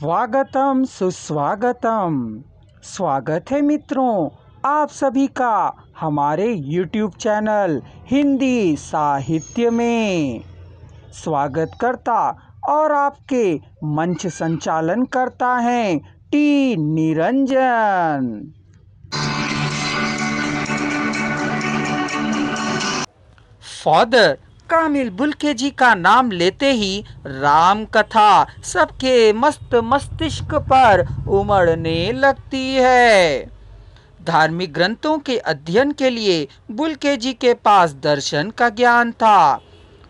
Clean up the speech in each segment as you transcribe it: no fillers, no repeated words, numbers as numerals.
स्वागतम सुस्वागतम। स्वागत है मित्रों आप सभी का हमारे YouTube चैनल हिंदी साहित्य में। स्वागत करता और आपके मंच संचालन करता है T Niranjan. Father Camille Bulcke ji का नाम लेते ही राम कथा सबके मस्तिष्क पर उमड़ने लगती है। धार्मिक ग्रंथों के अध्ययन के लिए बुल्के जी के पास दर्शन का ज्ञान था।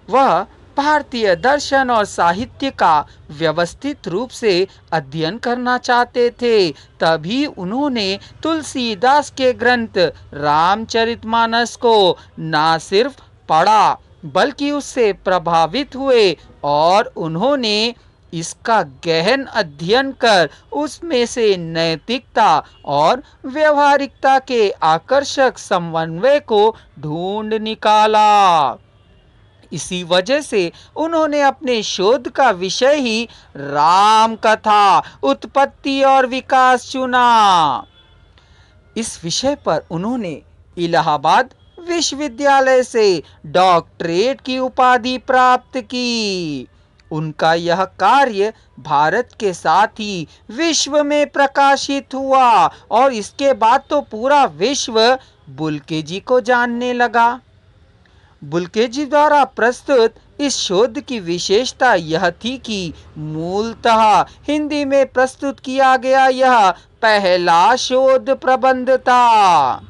वह भारतीय दर्शन और साहित्य का व्यवस्थित रूप से अध्ययन करना चाहते थे। तभी उन्होंने तुलसीदास के ग्रंथ रामचरितमानस को न सिर्फ पढ़ा बल्कि उससे प्रभावित हुए और उन्होंने इसका गहन अध्ययन कर उसमें से नैतिकता और व्यवहारिकता के आकर्षक समन्वय को ढूंढ निकाला। इसी वजह से उन्होंने अपने शोध का विषय ही राम कथा उत्पत्ति और विकास चुना। इस विषय पर उन्होंने इलाहाबाद विश्वविद्यालय से डॉक्टरेट की उपाधि प्राप्त की। उनका यह कार्य भारत के साथ ही विश्व में प्रकाशित हुआ और इसके बाद तो पूरा विश्व बुल्के जी को जानने लगा। बुल्के जी द्वारा प्रस्तुत इस शोध की विशेषता यह थी कि मूलतः हिंदी में प्रस्तुत किया गया यह पहला शोध प्रबंध था।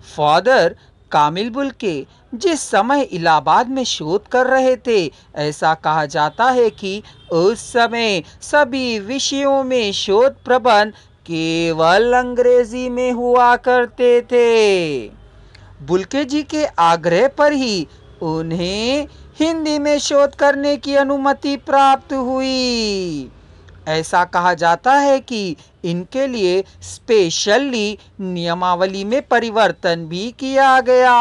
फादर कामिल बुल्के जिस समय इलाहाबाद में शोध कर रहे थे, ऐसा कहा जाता है कि उस समय सभी विषयों में शोध प्रबंध केवल अंग्रेजी में हुआ करते थे। बुल्के जी के आग्रह पर ही उन्हें हिंदी में शोध करने की अनुमति प्राप्त हुई। ऐसा कहा जाता है कि इनके लिए स्पेशली नियमावली में परिवर्तन भी किया गया।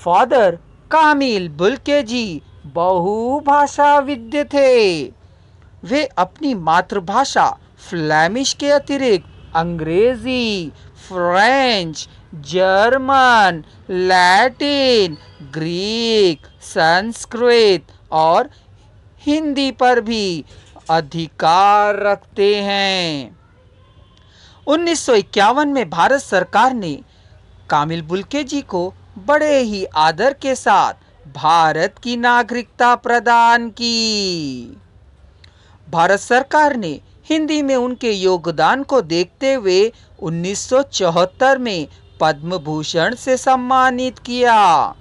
फादर कामिल बुल्के जी बहुभाषाविद थे। वे अपनी मातृभाषा फ्लेमिश के अतिरिक्त अंग्रेजी, French, German, Latin, Greek, Sanskrit और हिंदी पर भी अधिकार रखते हैं। 1951 में भारत सरकार ने कामिल बुल्के जी को बड़े ही आदर के साथ भारत की नागरिकता प्रदान की। भारत सरकार ने हिंदी में उनके योगदान को देखते हुए 1974 में पद्म भूषण से सम्मानित किया।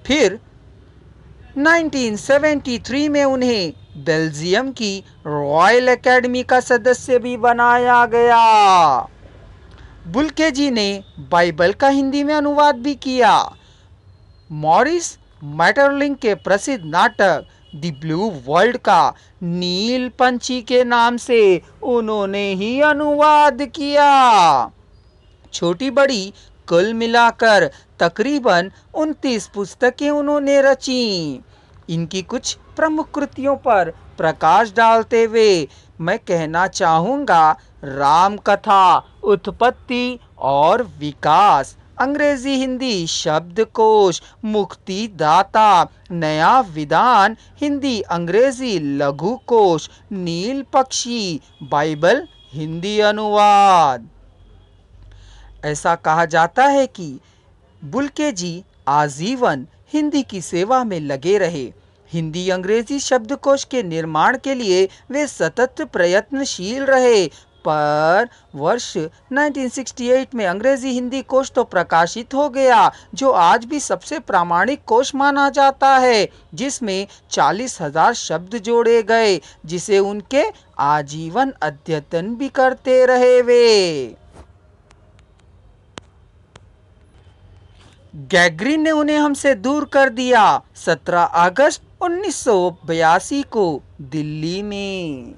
फिर 1973 में उन्हें बेल्जियम की रॉयल एकेडमी का सदस्य भी बनाया गया। बुल्के जी ने बाइबल का हिंदी में अनुवाद भी किया। मॉरिस मैटरलिंक के प्रसिद्ध नाटक द ब्लू वर्ल्ड का नील पंछी के नाम से उन्होंने ही अनुवाद किया। छोटी बड़ी कुल मिलाकर तकरीबन 29 पुस्तकें उन्होंने रची। इनकी कुछ प्रमुख कृतियों पर प्रकाश डालते हुए मैं कहना चाहूँगा, राम कथा उत्पत्ति और विकास, अंग्रेजी हिंदी शब्दकोश, मुक्तिदाता, नया विधान, हिंदी अंग्रेजी लघु कोश, नील पक्षी, बाइबल हिंदी अनुवाद। ऐसा कहा जाता है कि बुल्के जी आजीवन हिंदी की सेवा में लगे रहे। हिंदी अंग्रेजी शब्दकोश के निर्माण के लिए वे सतत प्रयत्नशील रहे, पर वर्ष 1968 में अंग्रेजी हिंदी कोश तो प्रकाशित हो गया, जो आज भी सबसे प्रामाणिक कोश माना जाता है, जिसमें 40,000 शब्द जोड़े गए, जिसे उनके आजीवन अद्यतन भी करते रहे वे। गैगरिन ने उन्हें हमसे दूर कर दिया। 17 अगस्त 1982 को दिल्ली में।